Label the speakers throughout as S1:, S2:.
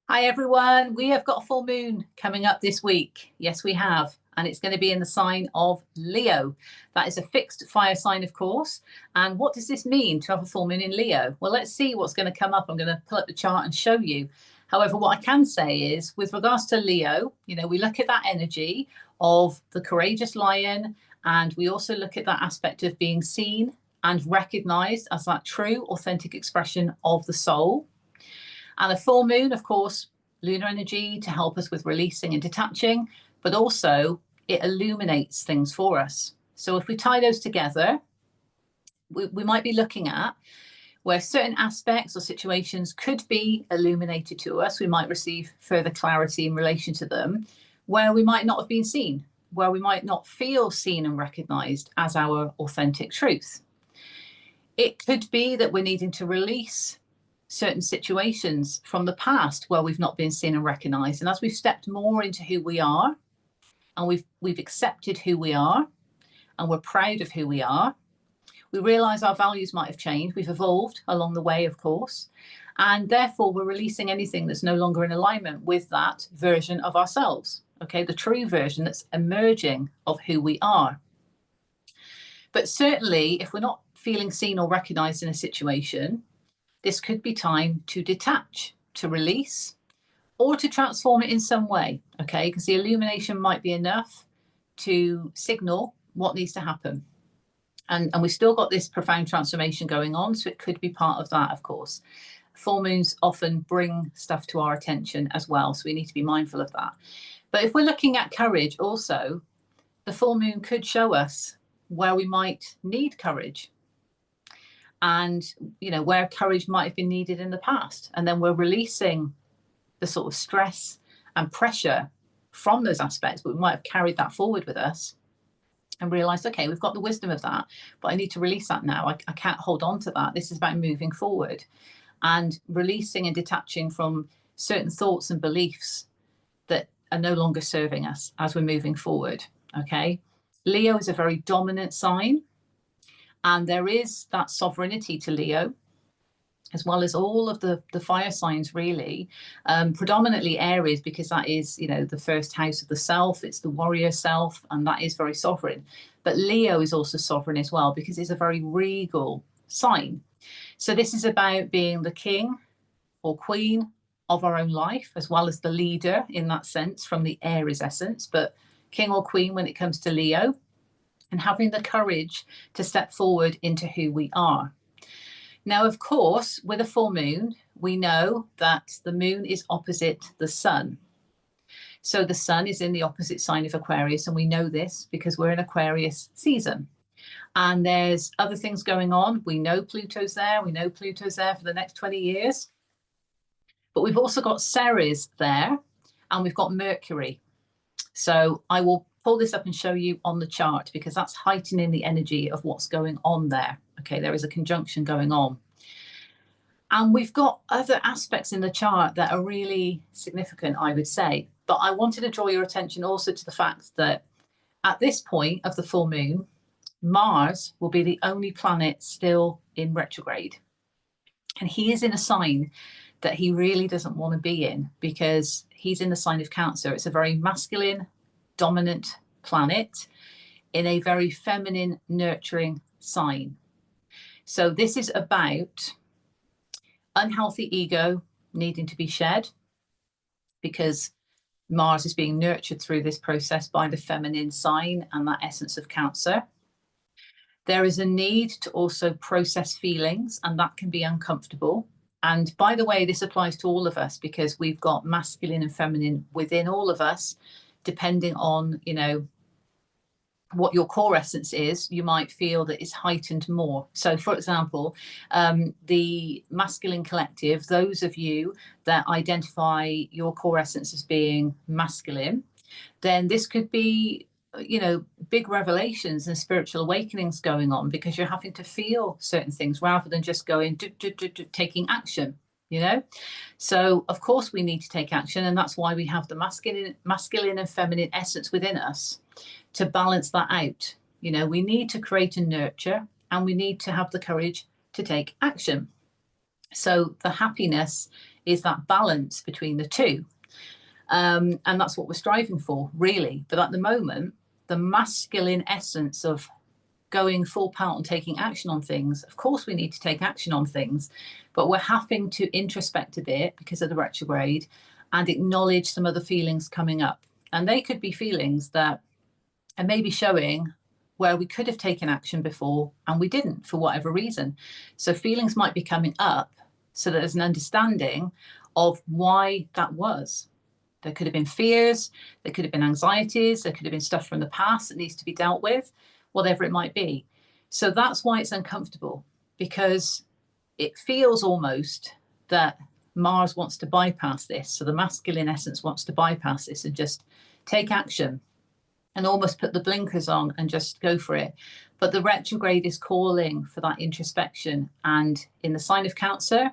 S1: Hi everyone, we have got a full moon coming up this week. Yes, we have. And it's going to be in the sign of Leo. That is a fixed fire sign, of course. And what does this mean to have a full moon in Leo? Well, let's see what's going to come up. I'm going to pull up the chart and show you. However, what I can say is with regards to Leo, we look at that energy of the courageous lion, and we also look at that aspect of being seen and recognized as that true, authentic expression of the soul. And a full moon, of course, lunar energy to help us with releasing and detaching, but also it illuminates things for us. So if we tie those together, we might be looking at where certain aspects or situations could be illuminated to us. We might receive further clarity in relation to them, where we might not have been seen, where we might not feel seen and recognized as our authentic truth. It could be that we're needing to release certain situations from the past where we've not been seen and recognized. And as we've stepped more into who we are, and we've accepted who we are, and we're proud of who we are, we realize our values might have changed. We've evolved along the way, of course, and therefore we're releasing anything that's no longer in alignment with that version of ourselves. Okay, the true version that's emerging of who we are. But certainly, if we're not feeling seen or recognized in a situation, this could be time to detach, to release, or to transform it in some way, okay? Because the illumination might be enough to signal what needs to happen. And we've still got this profound transformation going on, so it could be part of that, of course. Full moons often bring stuff to our attention as well, so we need to be mindful of that. But if we're looking at courage also, the full moon could show us where we might need courage, and where courage might have been needed in the past, and then we're releasing the sort of stress and pressure from those aspects, but we might have carried that forward with us and realized, okay, we've got the wisdom of that, but I need to release that now. I can't hold on to that. This is about moving forward and releasing and detaching from certain thoughts and beliefs that are no longer serving us as we're moving forward. Okay, Leo is a very dominant sign, and there is that sovereignty to Leo, as well as all of the fire signs, really, predominantly Aries, because that is, the first house of the self. It's the warrior self, and that is very sovereign. But Leo is also sovereign as well, because it's a very regal sign. So this is about being the king or queen of our own life, as well as the leader in that sense from the Aries essence, but king or queen when it comes to Leo, and having the courage to step forward into who we are. Now, of course, with a full moon, we know that the moon is opposite the sun. So the sun is in the opposite sign of Aquarius, and we know this because we're in Aquarius season. And there's other things going on. We know Pluto's there. We know Pluto's there for the next 20 years. But we've also got Ceres there, and we've got Mercury. So I will pull this up and show you on the chart, because that's heightening the energy of what's going on there. Okay, there is a conjunction going on. And we've got other aspects in the chart that are really significant, I would say. But I wanted to draw your attention also to the fact that at this point of the full moon, Mars will be the only planet still in retrograde. And he is in a sign that he really doesn't want to be in, because he's in the sign of Cancer. It's a very masculine, dominant planet in a very feminine, nurturing sign. So this is about unhealthy ego needing to be shed, because Mars is being nurtured through this process by the feminine sign and that essence of Cancer. There is a need to also process feelings, and that can be uncomfortable. And by the way, this applies to all of us, because we've got masculine and feminine within all of us, depending on, what your core essence is. You might feel that it's heightened more. So for example, the masculine collective, those of you that identify your core essence as being masculine, then this could be, big revelations and spiritual awakenings going on, because you're having to feel certain things rather than just going taking action. So of course we need to take action, and that's why we have the masculine and feminine essence within us to balance that out. We need to create and nurture, and we need to have the courage to take action. So the happiness is that balance between the two. And that's what we're striving for, really. But at the moment, the masculine essence of going full pelt and taking action on things, of course we need to take action on things, but we're having to introspect a bit because of the retrograde and acknowledge some of the feelings coming up. And they could be feelings that are maybe showing where we could have taken action before and we didn't for whatever reason. So feelings might be coming up so that there's an understanding of why that was. There could have been fears, there could have been anxieties, there could have been stuff from the past that needs to be dealt with, whatever it might be. So that's why it's uncomfortable, because it feels almost that Mars wants to bypass this. So the masculine essence wants to bypass this and just take action and almost put the blinkers on and just go for it. But the retrograde is calling for that introspection. And in the sign of Cancer,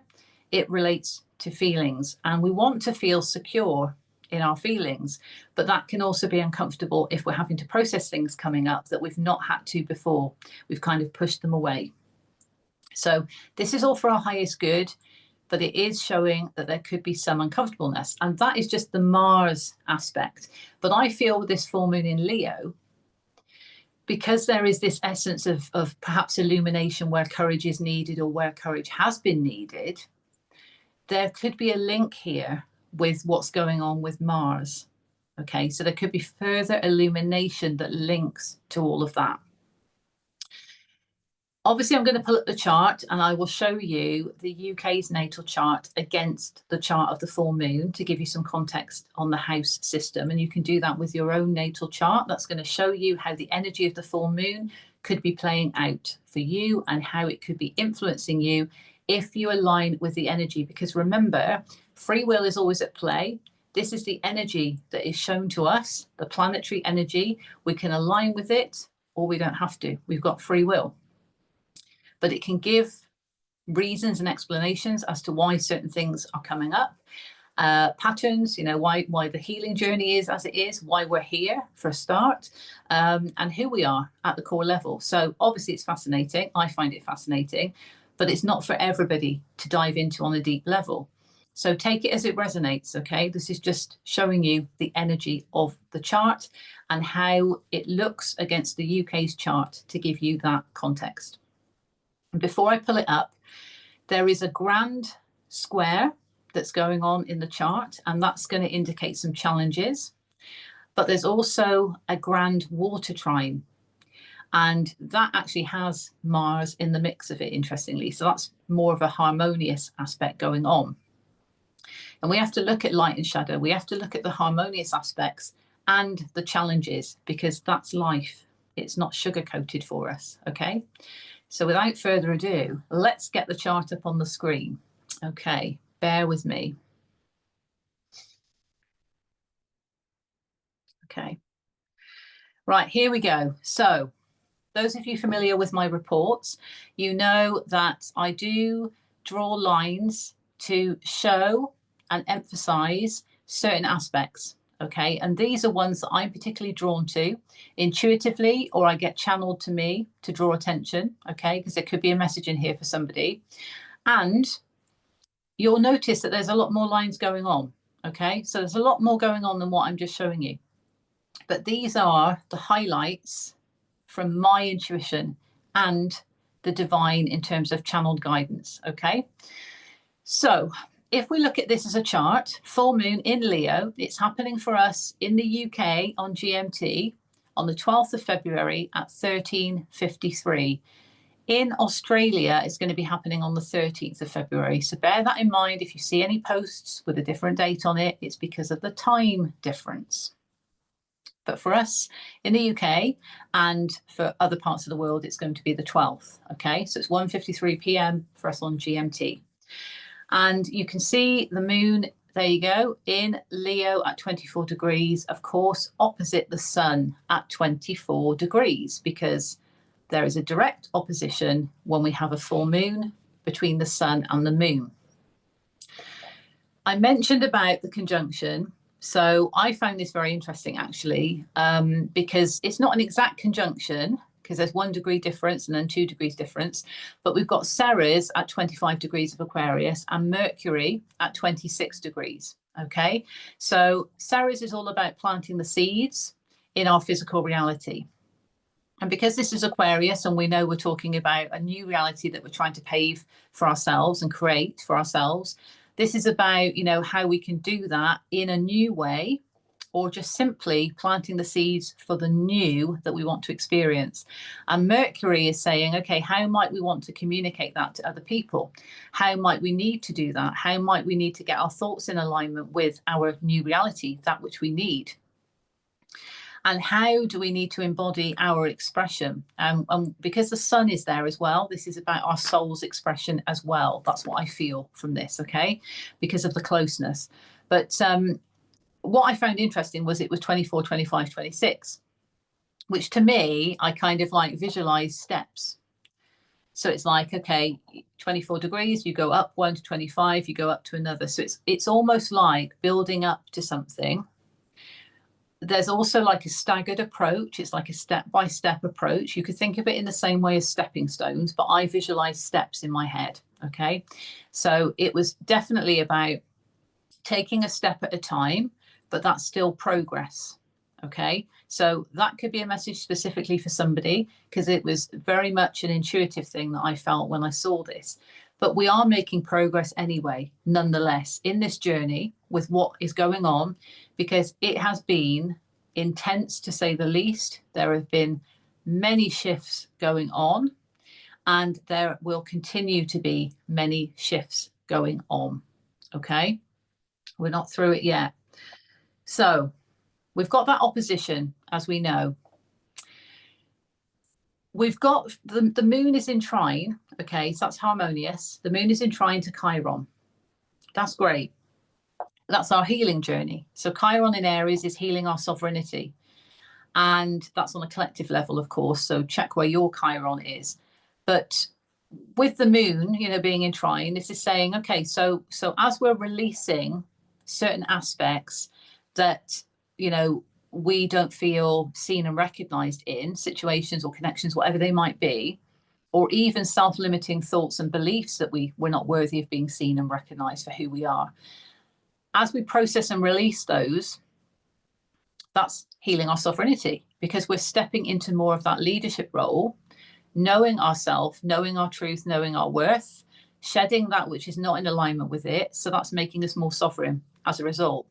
S1: it relates to feelings. And we want to feel secure in our feelings, but that can also be uncomfortable if we're having to process things coming up that we've not had to before. We've kind of pushed them away. So this is all for our highest good, but it is showing that there could be some uncomfortableness. And that is just the Mars aspect. But I feel with this full moon in Leo, because there is this essence of perhaps illumination where courage is needed or where courage has been needed, there could be a link here with what's going on with Mars. Okay, so there could be further illumination that links to all of that. Obviously, I'm going to pull up the chart and I will show you the UK's natal chart against the chart of the full moon to give you some context on the house system. And you can do that with your own natal chart. That's going to show you how the energy of the full moon could be playing out for you and how it could be influencing you if you align with the energy. Because remember, free will is always at play. This is the energy that is shown to us, the planetary energy. We can align with it or we don't have to. We've got free will. But it can give reasons and explanations as to why certain things are coming up, patterns, you know, why the healing journey is as it is, why we're here for a start, and who we are at the core level. So obviously it's fascinating. I find it fascinating, but it's not for everybody to dive into on a deep level. So take it as it resonates, okay? This is just showing you the energy of the chart and how it looks against the UK's chart to give you that context. And before I pull it up, there is a grand square that's going on in the chart, and that's going to indicate some challenges. But there's also a grand water trine, and that actually has Mars in the mix of it, interestingly. So that's more of a harmonious aspect going on. And we have to look at light and shadow. We have to look at the harmonious aspects and the challenges, because that's life. It's not sugar-coated for us, okay? So without further ado, let's get the chart up on the screen. Okay, bear with me. Okay. Right, here we go. So those of you familiar with my reports, you know that I do draw lines to show and emphasize certain aspects. Okay, and these are ones that I'm particularly drawn to intuitively, or I get channeled to me to draw attention. Okay, because there could be a message in here for somebody. And you'll notice that there's a lot more lines going on. Okay, so there's a lot more going on than what I'm just showing you. But these are the highlights from my intuition and the divine in terms of channeled guidance. Okay, so if we look at this as a chart, full moon in Leo, it's happening for us in the UK on GMT on the 12th of February at 13:53. In Australia, it's going to be happening on the 13th of February. So bear that in mind. If you see any posts with a different date on it, it's because of the time difference. But for us in the UK and for other parts of the world, it's going to be the 12th. Okay, so it's 1:53 p.m. for us on GMT. And you can see the moon, there you go, in Leo at 24 degrees, of course, opposite the sun at 24 degrees, because there is a direct opposition when we have a full moon between the sun and the moon. I mentioned about the conjunction. So I found this very interesting, actually, because it's not an exact conjunction, because there's 1 degree difference and then 2 degrees difference. But we've got Ceres at 25 degrees of Aquarius and Mercury at 26 degrees. Okay, so Ceres is all about planting the seeds in our physical reality. And because this is Aquarius, and we know we're talking about a new reality that we're trying to pave for ourselves and create for ourselves, this is about, you know, how we can do that in a new way, or just simply planting the seeds for the new that we want to experience. And Mercury is saying, okay, how might we want to communicate that to other people? How might we need to do that? How might we need to get our thoughts in alignment with our new reality, that which we need? And how do we need to embody our expression? And because the sun is there as well, this is about our soul's expression as well. That's what I feel from this, okay? Because of the closeness. But what I found interesting was it was 24, 25, 26, which to me, I kind of like visualize steps. So it's like, okay, 24 degrees, you go up 1 to 25, you go up to another. So it's almost like building up to something. There's also like a staggered approach. It's like a step-by-step approach. You could think of it in the same way as stepping stones, but I visualize steps in my head, okay? So it was definitely about taking a step at a time, but that's still progress, okay? So that could be a message specifically for somebody, because it was very much an intuitive thing that I felt when I saw this. But we are making progress anyway, nonetheless, in this journey with what is going on, because it has been intense, to say the least. There have been many shifts going on, and there will continue to be many shifts going on, okay? We're not through it yet. So we've got that opposition, as we know. We've got the moon is in trine, okay, so that's harmonious. The moon is in trine to Chiron. That's great. That's our healing journey. So Chiron in Aries is healing our sovereignty. And that's on a collective level, of course. So check where your Chiron is. But with the moon, you know, being in trine, this is saying, okay, so as we're releasing certain aspects that, you know, we don't feel seen and recognized in situations or connections, whatever they might be, or even self-limiting thoughts and beliefs that we're not worthy of being seen and recognized for who we are. As we process and release those, that's healing our sovereignty, because we're stepping into more of that leadership role, knowing ourselves, knowing our truth, knowing our worth, shedding that which is not in alignment with it. So that's making us more sovereign as a result.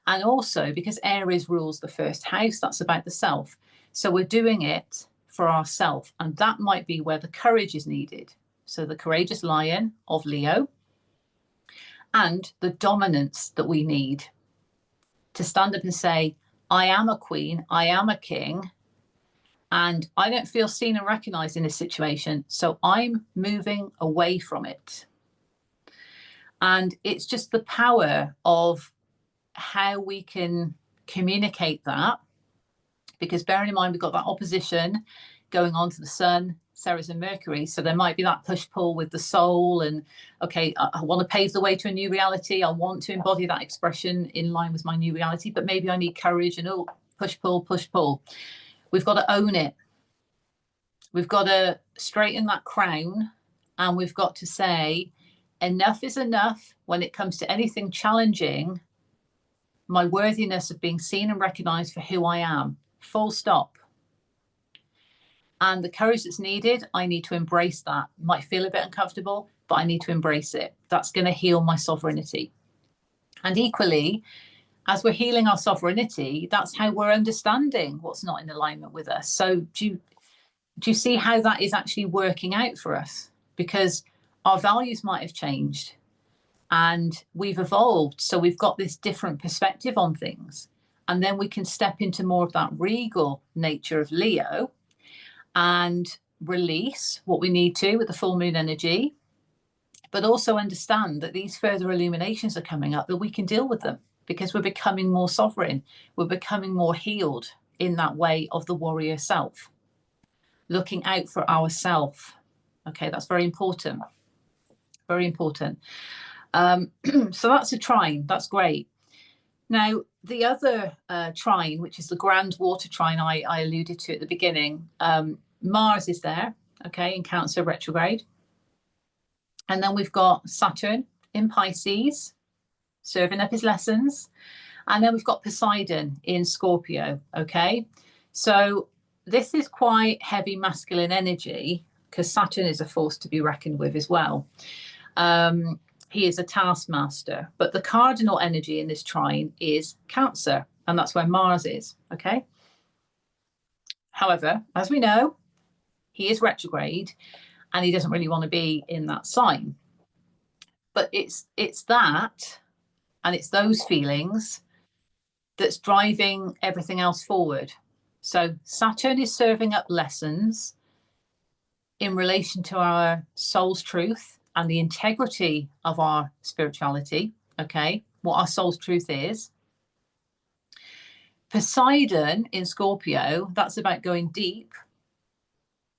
S1: And also because Aries rules the first house, that's about the self. So we're doing it for ourselves. And that might be where the courage is needed. So the courageous lion of Leo, and the dominance that we need to stand up and say, I am a queen, I am a king, and I don't feel seen and recognized in this situation. So I'm moving away from it. And it's just the power of how we can communicate that, because bearing in mind we've got that opposition going on to the sun, Ceres and Mercury, so there might be that push-pull with the soul, and okay, I want to pave the way to a new reality, I want to embody that expression in line with my new reality, but maybe I need courage, and push-pull. We've got to own it. We've got to straighten that crown, and we've got to say enough is enough when it comes to anything challenging my worthiness of being seen and recognized for who I am. Full stop. And the courage that's needed, I need to embrace that. It might feel a bit uncomfortable, but I need to embrace it. That's going to heal my sovereignty. And equally, as we're healing our sovereignty, that's how we're understanding what's not in alignment with us. So do you see how that is actually working out for us? Because our values might have changed and we've evolved. So we've got this different perspective on things. And then we can step into more of that regal nature of Leo and release what we need to with the full moon energy, but also understand that these further illuminations are coming up, that we can deal with them because we're becoming more sovereign. We're becoming more healed in that way of the warrior self, looking out for ourself. Okay, that's very important. Very important. So that's a trine. That's great. Now, the other trine, which is the grand water trine I alluded to at the beginning, Mars is there, okay, in Cancer retrograde. And then we've got Saturn in Pisces, serving up his lessons. And then we've got Poseidon in Scorpio, okay? So this is quite heavy masculine energy, because Saturn is a force to be reckoned with as well. He is a taskmaster, but the cardinal energy in this trine is Cancer, and that's where Mars is, okay? However, as we know, he is retrograde and he doesn't really want to be in that sign. But it's that, and it's those feelings that's driving everything else forward. So Saturn is serving up lessons in relation to our soul's truth and the integrity of our spirituality, okay? What our soul's truth is. Poseidon in Scorpio, that's about going deep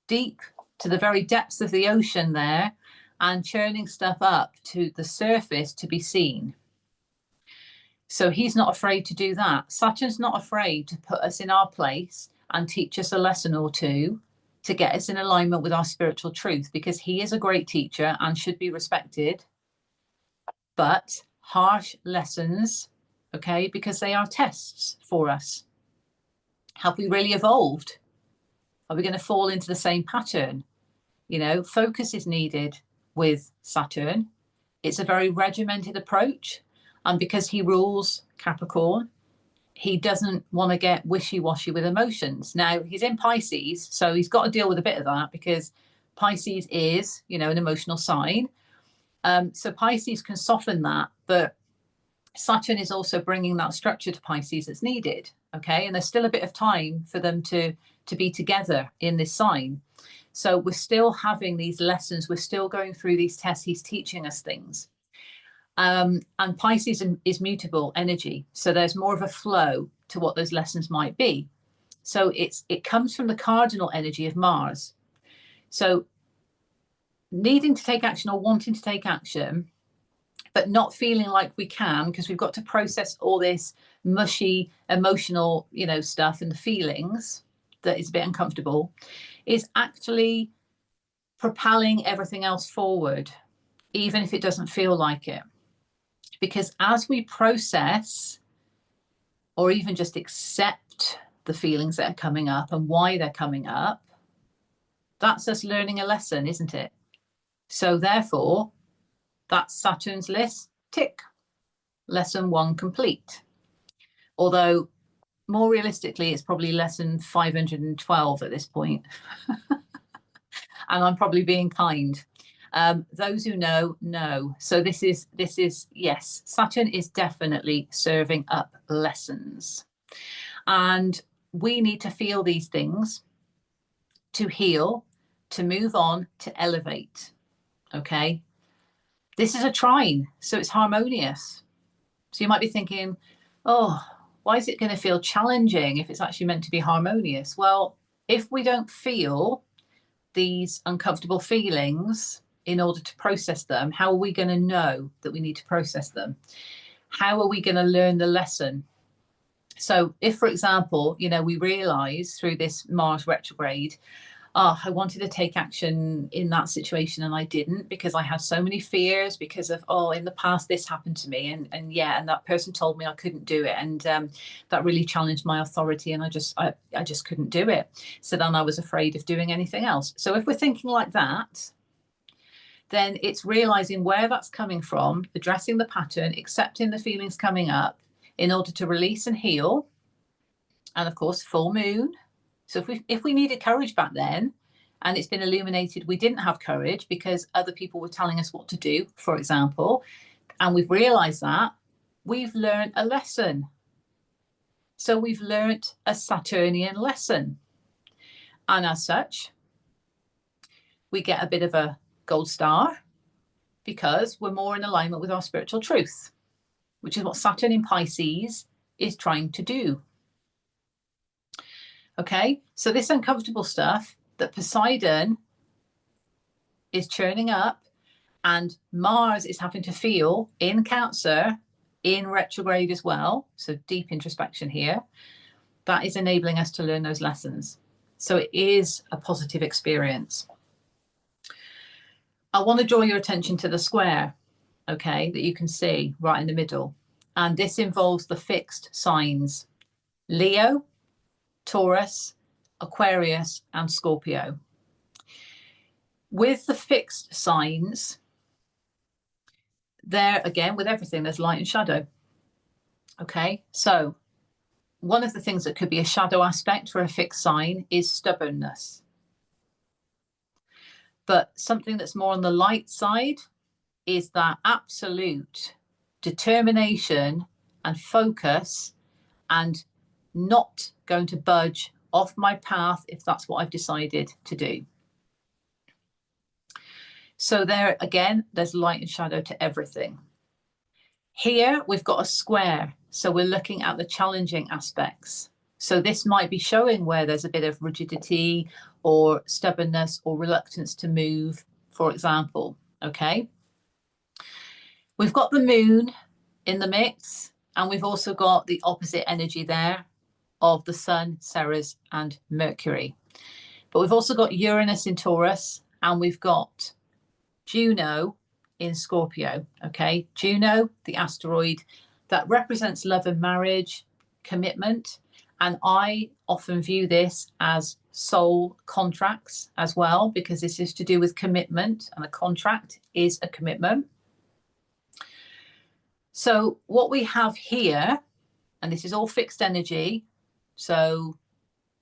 S1: to the very depths of the ocean there and churning stuff up to the surface to be seen. So he's not afraid to do that. Saturn's not afraid to put us in our place and teach us a lesson or two to get us in alignment with our spiritual truth, because he is a great teacher and should be respected. But harsh lessons, okay, because they are tests for us. Have we really evolved? Are we going to fall into the same pattern? You know, focus is needed with Saturn. It's a very regimented approach. And because he rules Capricorn, he doesn't want to get wishy-washy with emotions. Now, he's in Pisces, so he's got to deal with a bit of that, because Pisces is, you know, an emotional sign. So Pisces can soften that, but Saturn is also bringing that structure to Pisces that's needed, okay? And there's still a bit of time for them to be together in this sign. So we're still having these lessons. We're still going through these tests. He's teaching us things. And Pisces is mutable energy. So there's more of a flow to what those lessons might be. So it comes from the cardinal energy of Mars. So needing to take action or wanting to take action, but not feeling like we can, because we've got to process all this mushy emotional, you know, stuff and the feelings that is a bit uncomfortable, is actually propelling everything else forward, even if it doesn't feel like it. Because as we process or even just accept the feelings that are coming up and why they're coming up, that's us learning a lesson, isn't it? So therefore, that's Saturn's list, tick. Lesson 1 complete. Although more realistically, it's probably lesson 512 at this point. And I'm probably being kind. Those who know, know. So this is, yes, Saturn is definitely serving up lessons. And we need to feel these things to heal, to move on, to elevate. Okay. This is a trine, so it's harmonious. So you might be thinking, oh, why is it going to feel challenging if it's actually meant to be harmonious? Well, if we don't feel these uncomfortable feelings in order to process them, how are we going to know that we need to process them? How are we going to learn the lesson? So if, for example, you know, we realize through this Mars retrograde, I wanted to take action in that situation and I didn't, because I had so many fears because of, in the past this happened to me, and that person told me I couldn't do it, and that really challenged my authority, and I just couldn't do it. So then I was afraid of doing anything else. So if we're thinking like that, then it's realizing where that's coming from, addressing the pattern, accepting the feelings coming up in order to release and heal. And of course, full moon. So if we needed courage back then, and it's been illuminated we didn't have courage because other people were telling us what to do, for example, and we've realized that, we've learned a lesson. So we've learned a Saturnian lesson. And as such, we get a bit of a gold star because we're more in alignment with our spiritual truth, which is what Saturn in Pisces is trying to do. Okay, so this uncomfortable stuff that Poseidon is churning up and Mars is having to feel in Cancer, in retrograde as well, so deep introspection here, that is enabling us to learn those lessons. So it is a positive experience. I want to draw your attention to the square, okay, that you can see right in the middle. And this involves the fixed signs: Leo, Taurus, Aquarius, and Scorpio. With the fixed signs, there again, with everything, there's light and shadow. Okay, so one of the things that could be a shadow aspect for a fixed sign is stubbornness. But something that's more on the light side is that absolute determination and focus and not going to budge off my path if that's what I've decided to do. So there again, there's light and shadow to everything. Here we've got a square, so we're looking at the challenging aspects. So this might be showing where there's a bit of rigidity or stubbornness or reluctance to move, for example, okay? We've got the moon in the mix, and we've also got the opposite energy there of the sun, Ceres, and Mercury. But we've also got Uranus in Taurus, and we've got Juno in Scorpio, okay? Juno, the asteroid that represents love and marriage, commitment, and I often view this as soul contracts as well, because this is to do with commitment, and a contract is a commitment. So what we have here, and this is all fixed energy, so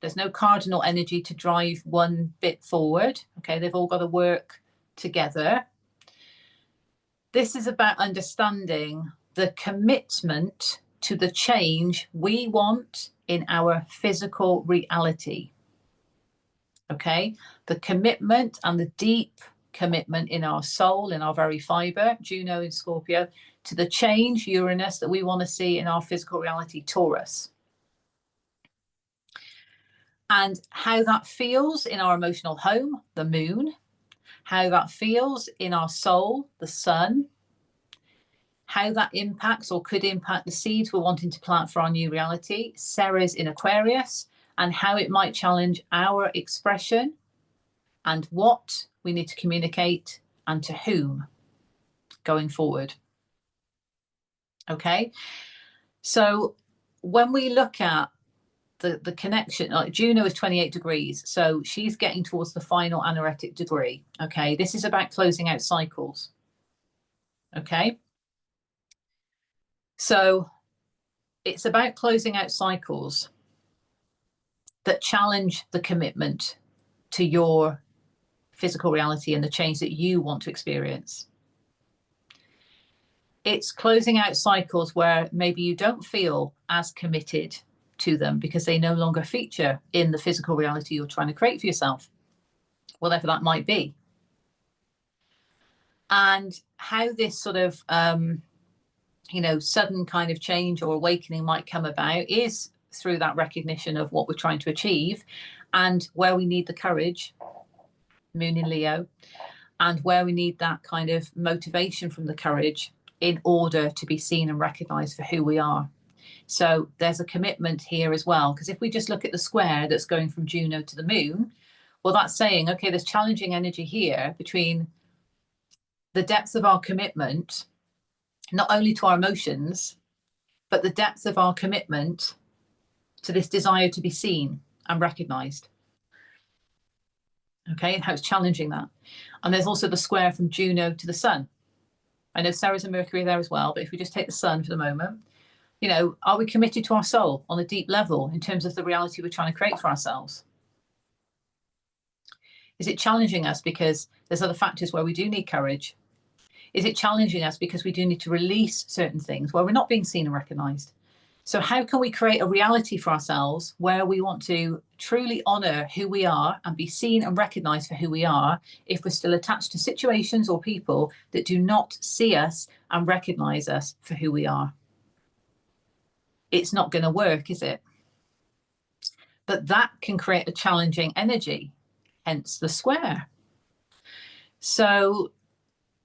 S1: there's no cardinal energy to drive one bit forward, okay? They've all got to work together. This is about understanding the commitment to the change we want in our physical reality, okay? The commitment and the deep commitment in our soul, in our very fiber, Juno in Scorpio, to the change, Uranus, that we want to see in our physical reality, Taurus. And how that feels in our emotional home, the moon, how that feels in our soul, the sun, how that impacts or could impact the seeds we're wanting to plant for our new reality, Ceres in Aquarius, and how it might challenge our expression and what we need to communicate and to whom going forward. Okay, so when we look at the connection, like Juno is 28 degrees, so she's getting towards the final anaretic degree. Okay, this is about closing out cycles. Okay, so it's about closing out cycles that challenge the commitment to your physical reality and the change that you want to experience. It's closing out cycles where maybe you don't feel as committed to them because they no longer feature in the physical reality you're trying to create for yourself, whatever that might be. And how this sort of, sudden kind of change or awakening might come about is through that recognition of what we're trying to achieve and where we need the courage, moon in Leo, and where we need that kind of motivation from the courage in order to be seen and recognized for who we are. So there's a commitment here as well, because if we just look at the square that's going from Juno to the moon, well, that's saying, okay, there's challenging energy here between the depth of our commitment, not only to our emotions, but the depth of our commitment to this desire to be seen and recognized. Okay, and how it's challenging that. And there's also the square from Juno to the sun. I know Ceres and Mercury are there as well, but if we just take the sun for the moment, are we committed to our soul on a deep level in terms of the reality we're trying to create for ourselves? Is it challenging us because there's other factors where we do need courage? Is it challenging us because we do need to release certain things where we're not being seen and recognized? So how can we create a reality for ourselves where we want to truly honor who we are and be seen and recognized for who we are if we're still attached to situations or people that do not see us and recognize us for who we are? It's not going to work, is it? But that can create a challenging energy, hence the square. So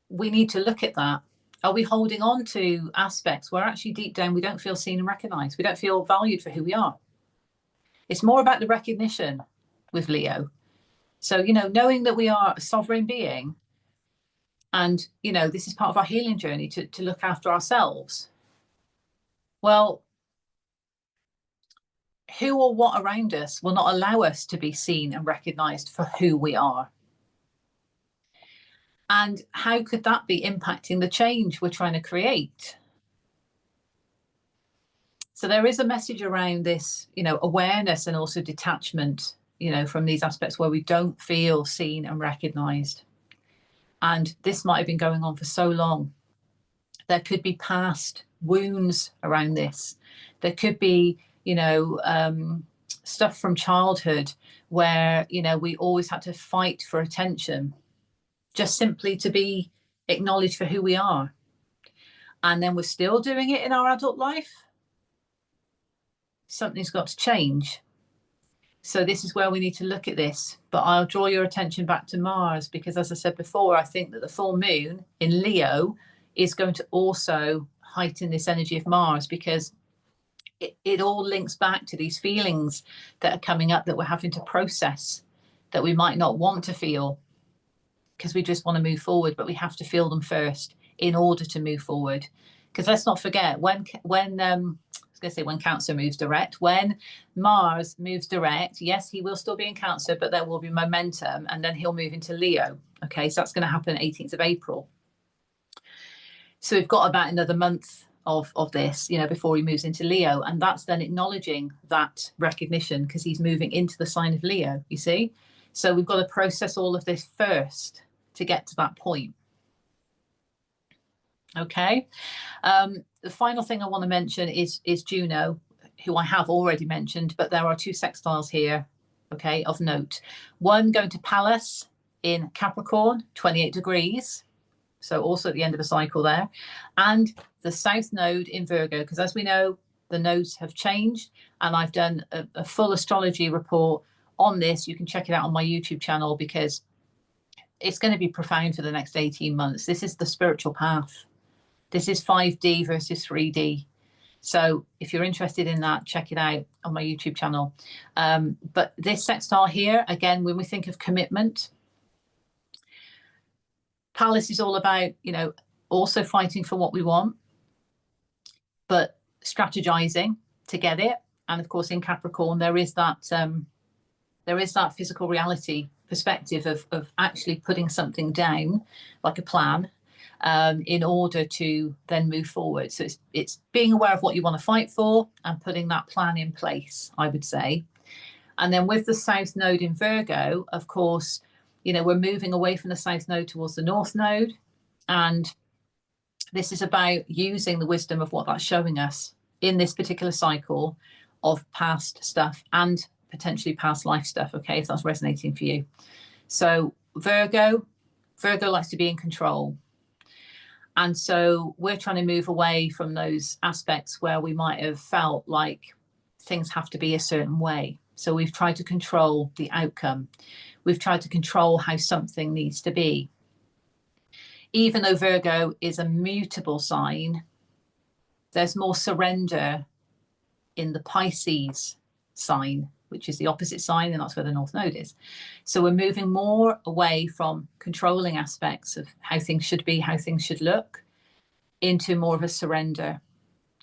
S1: we need to look at that. Are we holding on to aspects where actually deep down we don't feel seen and recognized? We don't feel valued for who we are. It's more about the recognition with Leo. So, you know, knowing that we are a sovereign being, and, you know, this is part of our healing journey to look after ourselves. Well, who or what around us will not allow us to be seen and recognized for who we are? And how could that be impacting the change we're trying to create? So there is a message around this, you know, awareness and also detachment, you know, from these aspects where we don't feel seen and recognized. And this might have been going on for so long. There could be past wounds around this. There could be, you know, stuff from childhood where, you know, we always had to fight for attention, just simply to be acknowledged for who we are. And then we're still doing it in our adult life. Something's got to change. So this is where we need to look at this. But I'll draw your attention back to Mars, because as I said before, I think that the full moon in Leo is going to also heighten this energy of Mars, because it all links back to these feelings that are coming up that we're having to process, that we might not want to feel because we just want to move forward, but we have to feel them first in order to move forward. Because let's not forget, when Cancer moves direct, when Mars moves direct, yes, he will still be in Cancer, but there will be momentum, and then he'll move into Leo. Okay, so that's going to happen 18th of April. So we've got about another month of this, you know, before he moves into Leo, and that's then acknowledging that recognition, because he's moving into the sign of Leo, you see. So we've got to process all of this first to get to that point. Okay. The final thing I want to mention is Juno, who I have already mentioned, but there are two sextiles here, okay, of note. One going to Pallas in Capricorn, 28 degrees. So also at the end of a cycle there. And the South Node in Virgo, because as we know, the nodes have changed, and I've done a full astrology report on this. You can check it out on my YouTube channel, because it's going to be profound for the next 18 months. This is the spiritual path. This is 5D versus 3D. So if you're interested in that, check it out on my YouTube channel. But this sextile here, again, when we think of commitment, Pallas is all about, you know, also fighting for what we want, but strategizing to get it. And of course, in Capricorn, there is that physical reality perspective of actually putting something down, like a plan, in order to then move forward. So it's being aware of what you want to fight for and putting that plan in place, I would say. And then with the South Node in Virgo, of course, you know, we're moving away from the South Node towards the North Node. And this is about using the wisdom of what that's showing us in this particular cycle of past stuff and potentially past life stuff, okay, if that's resonating for you. So Virgo likes to be in control. And so we're trying to move away from those aspects where we might have felt like things have to be a certain way. So we've tried to control the outcome. We've tried to control how something needs to be. Even though Virgo is a mutable sign, there's more surrender in the Pisces sign, which is the opposite sign, and that's where the North Node is. So we're moving more away from controlling aspects of how things should be, how things should look, into more of a surrender.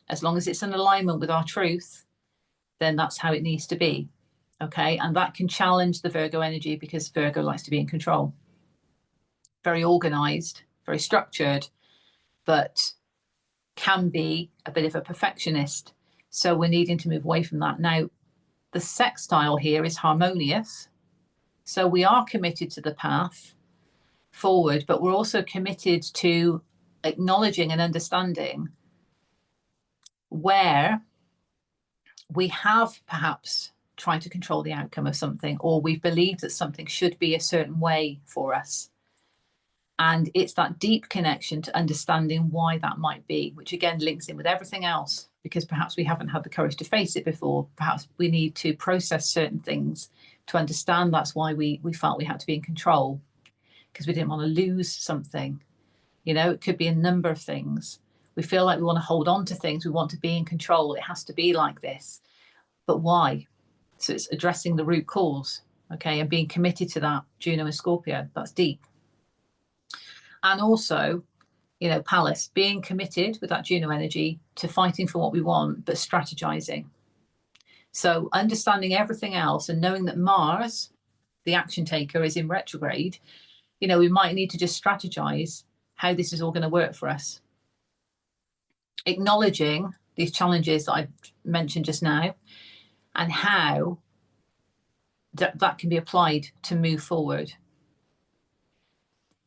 S1: As long as it's in alignment with our truth, then that's how it needs to be. Okay, and that can challenge the Virgo energy, because Virgo likes to be in control. Very organized, very structured, but can be a bit of a perfectionist. So we're needing to move away from that. Now, the sextile here is harmonious. So we are committed to the path forward, but we're also committed to acknowledging and understanding where we have perhaps tried to control the outcome of something, or we've believed that something should be a certain way for us. And it's that deep connection to understanding why that might be, which again links in with everything else, because perhaps we haven't had the courage to face it before. Perhaps we need to process certain things to understand that's why we felt we had to be in control, because we didn't want to lose something. You know, it could be a number of things. We feel like we want to hold on to things. We want to be in control. It has to be like this. But why? So it's addressing the root cause. okay, and being committed to that, Juno and Scorpio, that's deep. And also, you know, Palace, being committed with that Juno energy to fighting for what we want, but strategizing. So understanding everything else and knowing that Mars, the action taker, is in retrograde, you know, we might need to just strategize how this is all going to work for us. Acknowledging these challenges that I mentioned just now and how that can be applied to move forward.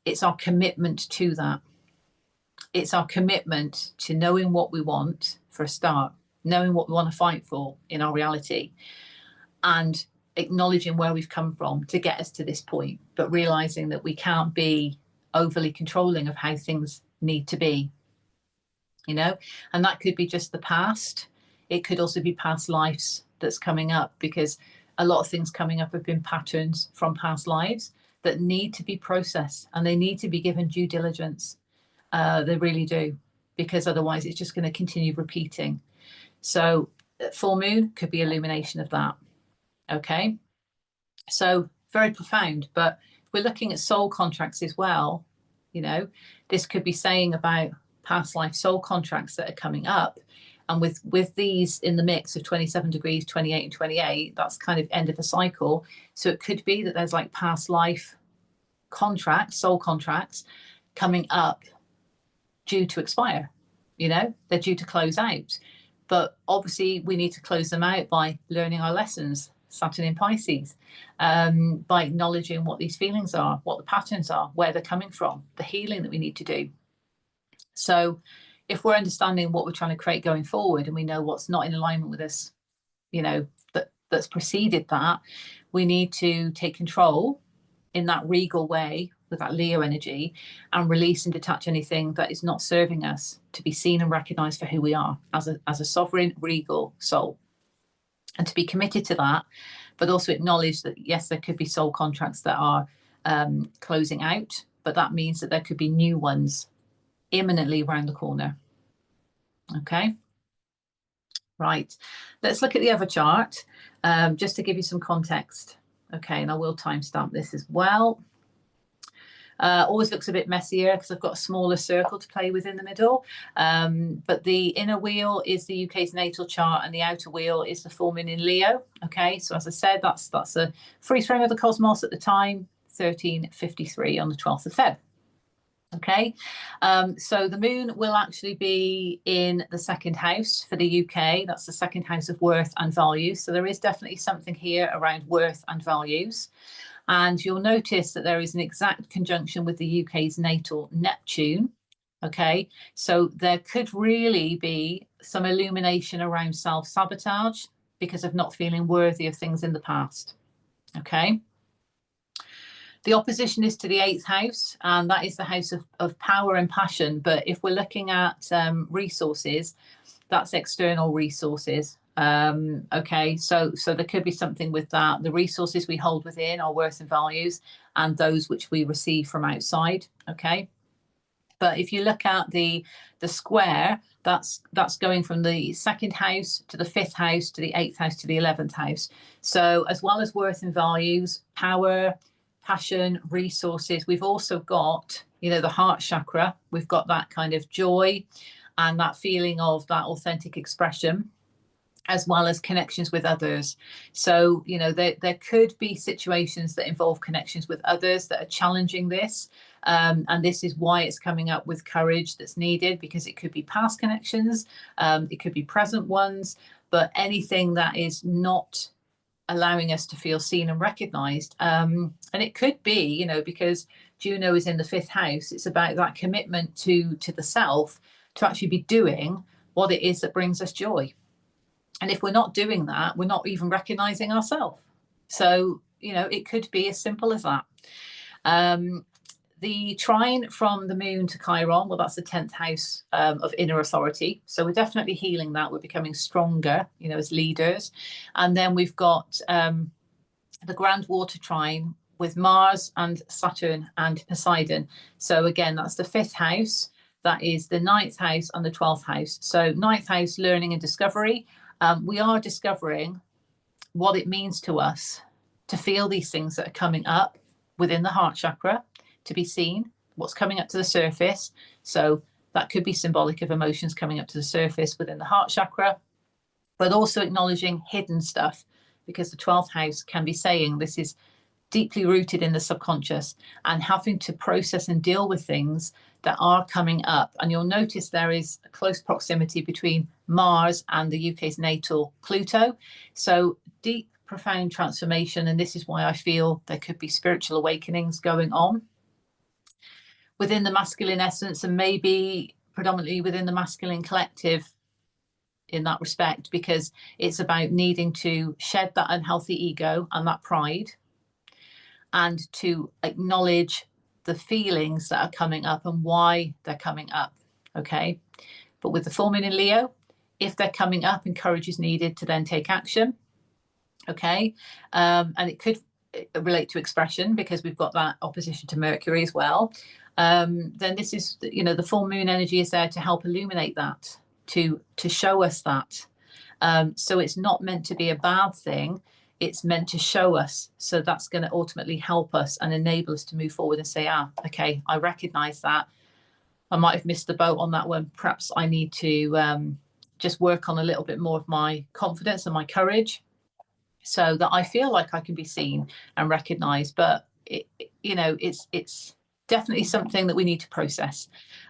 S1: It's our commitment to that. It's our commitment to knowing what we want for a start, knowing what we want to fight for in our reality, and acknowledging where we've come from to get us to this point, but realizing that we can't be overly controlling of how things need to be, you know, and that could be just the past. It could also be past lives that's coming up, because a lot of things coming up have been patterns from past lives that need to be processed, and they need to be given due diligence. They really do, because otherwise it's just going to continue repeating. So full moon could be illumination of that. Okay, so very profound. But if we're looking at soul contracts as well, you know, this could be saying about past life soul contracts that are coming up. And with these in the mix of 27 degrees, 28 and 28, that's kind of end of a cycle. So it could be that there's like past life contracts, soul contracts coming up due to expire. You know, they're due to close out. But obviously we need to close them out by learning our lessons, Saturn in Pisces, by acknowledging what these feelings are, what the patterns are, where they're coming from, the healing that we need to do. So if we're understanding what we're trying to create going forward, and we know what's not in alignment with us, you know, that's preceded that, we need to take control in that regal way with that Leo energy and release and detach anything that is not serving us, to be seen and recognized for who we are as a sovereign regal soul, and to be committed to that, but also acknowledge that yes, there could be soul contracts that are closing out, but that means that there could be new ones imminently around the corner. Okay, right, let's look at the other chart, just to give you some context. Okay, and I will timestamp this as well. Always looks a bit messier because I've got a smaller circle to play with in the middle. But the inner wheel is the UK's natal chart, and the outer wheel is the full moon in Leo. Okay, so as I said, that's a freeze frame of the cosmos at the time, 1353 on the 12th of Feb. Okay, so the moon will actually be in the second house for the UK. That's the second house of worth and values. So there is definitely something here around worth and values. And you'll notice that there is an exact conjunction with the UK's natal Neptune. Okay, so there could really be some illumination around self-sabotage because of not feeling worthy of things in the past. Okay. The opposition is to the 8th house, and that is the house of power and passion. But if we're looking at resources, that's external resources. Okay, so there could be something with that. The resources we hold within our worth and values, and those which we receive from outside. Okay, but if you look at the square, that's going from the 2nd house to the 5th house to the 8th house to the 11th house. So as well as worth and values, power, passion, resources, we've also got, you know, the heart chakra. We've got that kind of joy and that feeling of that authentic expression, as well as connections with others. So, you know, there could be situations that involve connections with others that are challenging this. And this is why it's coming up with courage that's needed, because it could be past connections, it could be present ones, but anything that is not allowing us to feel seen and recognized. And it could be, you know, because Juno is in the 5th house, it's about that commitment to the self, to actually be doing what it is that brings us joy. And if we're not doing that, we're not even recognizing ourselves. So, you know, it could be as simple as that. The trine from the moon to Chiron, well, that's the 10th house of inner authority. So we're definitely healing that. We're becoming stronger, you know, as leaders. And then we've got the grand water trine with Mars and Saturn and Poseidon. So again, that's the 5th house. That is the 9th house and the 12th house. So 9th house, learning and discovery. We are discovering what it means to us to feel these things that are coming up within the heart chakra, to be seen, what's coming up to the surface. So that could be symbolic of emotions coming up to the surface within the heart chakra, but also acknowledging hidden stuff, because the 12th house can be saying this is deeply rooted in the subconscious, and having to process and deal with things that are coming up. And you'll notice there is a close proximity between Mars and the UK's natal Pluto. So deep, profound transformation. And this is why I feel there could be spiritual awakenings going on within the masculine essence, and maybe predominantly within the masculine collective in that respect, because it's about needing to shed that unhealthy ego and that pride, and to acknowledge the feelings that are coming up and why they're coming up. Okay. But with the full moon in Leo, if they're coming up, courage is needed to then take action. Okay. And it could relate to expression, because we've got that opposition to Mercury as well. Then this is, the full moon energy is there to help illuminate that, to show us that. So it's not meant to be a bad thing. It's meant to show us. So that's going to ultimately help us and enable us to move forward and say, okay, I recognize that. I might have missed the boat on that one. Perhaps I need to just work on a little bit more of my confidence and my courage, so that I feel like I can be seen and recognized. But it's definitely something that we need to process.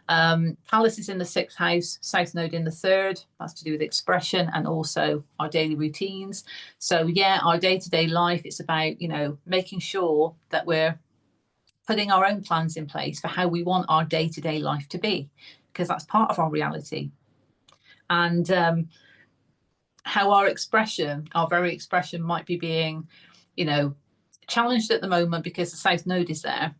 S1: Palace is in the 6th house, South Node in the 3rd. That's to do with expression and also our daily routines. So yeah, our day-to-day life, it's about, making sure that we're putting our own plans in place for how we want our day-to-day life to be, because that's part of our reality. And how our very expression might be being, challenged at the moment, because the South Node is there.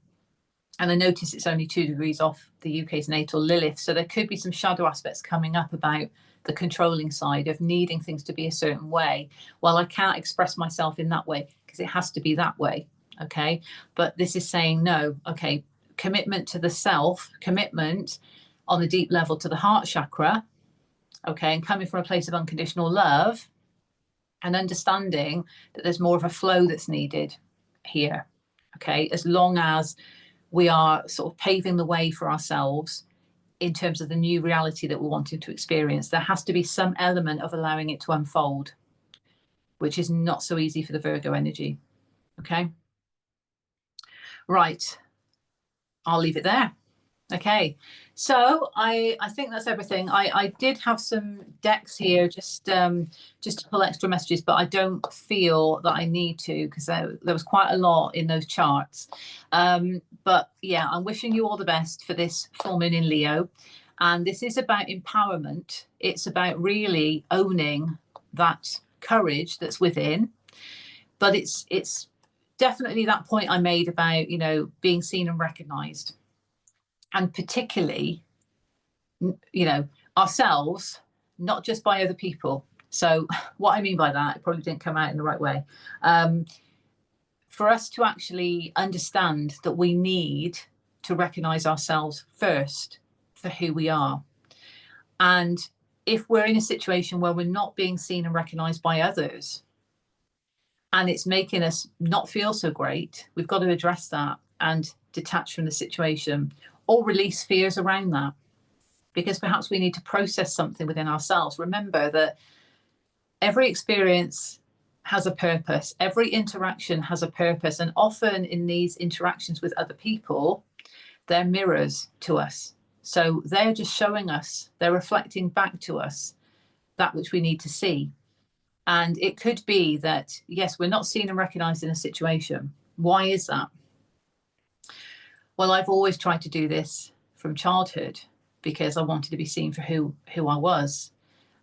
S1: And I notice it's only 2 degrees off the UK's natal Lilith. So there could be some shadow aspects coming up about the controlling side of needing things to be a certain way. Well, I can't express myself in that way because it has to be that way. Okay. But this is saying, no, okay, commitment to the self, commitment on the deep level to the heart chakra. Okay. And coming from a place of unconditional love and understanding that there's more of a flow that's needed here. Okay. As long as we are sort of paving the way for ourselves in terms of the new reality that we're wanting to experience, there has to be some element of allowing it to unfold, which is not so easy for the Virgo energy. Okay. Right. I'll leave it there. Okay. So I think that's everything. I did have some decks here just to pull extra messages, but I don't feel that I need to, because there was quite a lot in those charts. But yeah, I'm wishing you all the best for this full moon in Leo. And this is about empowerment. It's about really owning that courage that's within. But it's definitely that point I made about, being seen and recognized. And particularly, ourselves, not just by other people. So what I mean by that, it probably didn't come out in the right way. For us to actually understand that we need to recognize ourselves first for who we are. And if we're in a situation where we're not being seen and recognized by others, and it's making us not feel so great, we've got to address that and detach from the situation, or release fears around that, because perhaps we need to process something within ourselves. Remember that every experience has a purpose. Every interaction has a purpose. And often in these interactions with other people, they're mirrors to us. So they're just showing us, they're reflecting back to us that which we need to see. And it could be that, yes, we're not seen and recognized in a situation. Why is that? Well, I've always tried to do this from childhood because I wanted to be seen for who I was,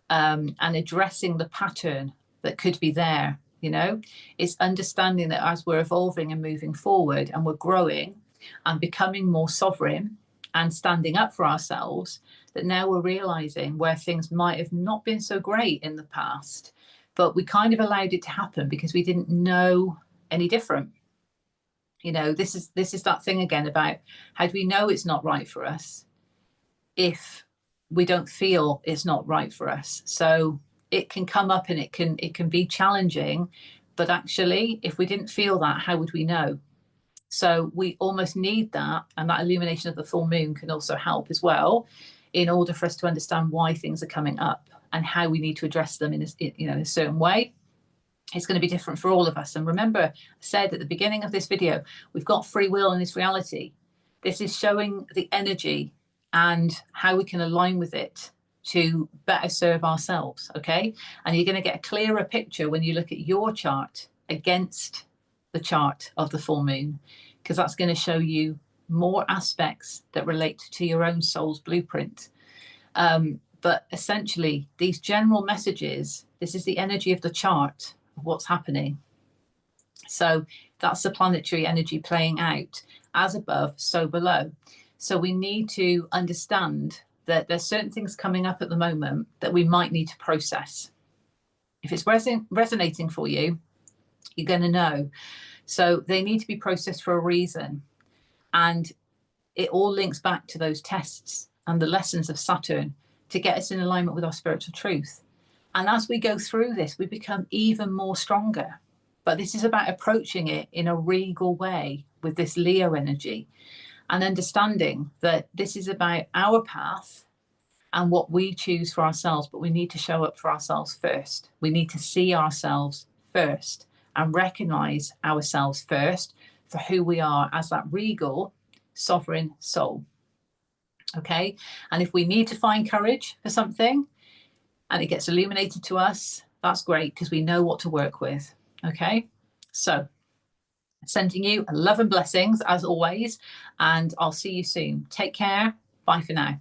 S1: and addressing the pattern that could be there. It's understanding that as we're evolving and moving forward and we're growing and becoming more sovereign and standing up for ourselves, that now we're realizing where things might have not been so great in the past, but we kind of allowed it to happen because we didn't know any different. This is that thing again about how do we know it's not right for us if we don't feel it's not right for us. So it can come up and it can be challenging, But actually, if we didn't feel that, how would we know? So we almost need that, and that illumination of the full moon can also help as well, in order for us to understand why things are coming up and how we need to address them in a certain way. It's going to be different for all of us. And remember, I said at the beginning of this video, we've got free will in this reality. This is showing the energy and how we can align with it to better serve ourselves, okay? And you're going to get a clearer picture when you look at your chart against the chart of the full moon, because that's going to show you more aspects that relate to your own soul's blueprint. But essentially, these general messages, this is the energy of the chart of what's happening. So that's the planetary energy playing out, as above, so below. So we need to understand that there's certain things coming up at the moment that we might need to process. If it's resonating for you, you're going to know. So they need to be processed for a reason. And it all links back to those tests and the lessons of Saturn to get us in alignment with our spiritual truth. And as we go through this, we become even more stronger. But this is about approaching it in a regal way with this Leo energy, and understanding that this is about our path and what we choose for ourselves. But we need to show up for ourselves first. We need to see ourselves first and recognize ourselves first for who we are as that regal sovereign soul. Okay. And if we need to find courage for something and it gets illuminated to us, that's great, because we know what to work with. Okay. So sending you love and blessings as always, and I'll see you soon. Take care. Bye for now.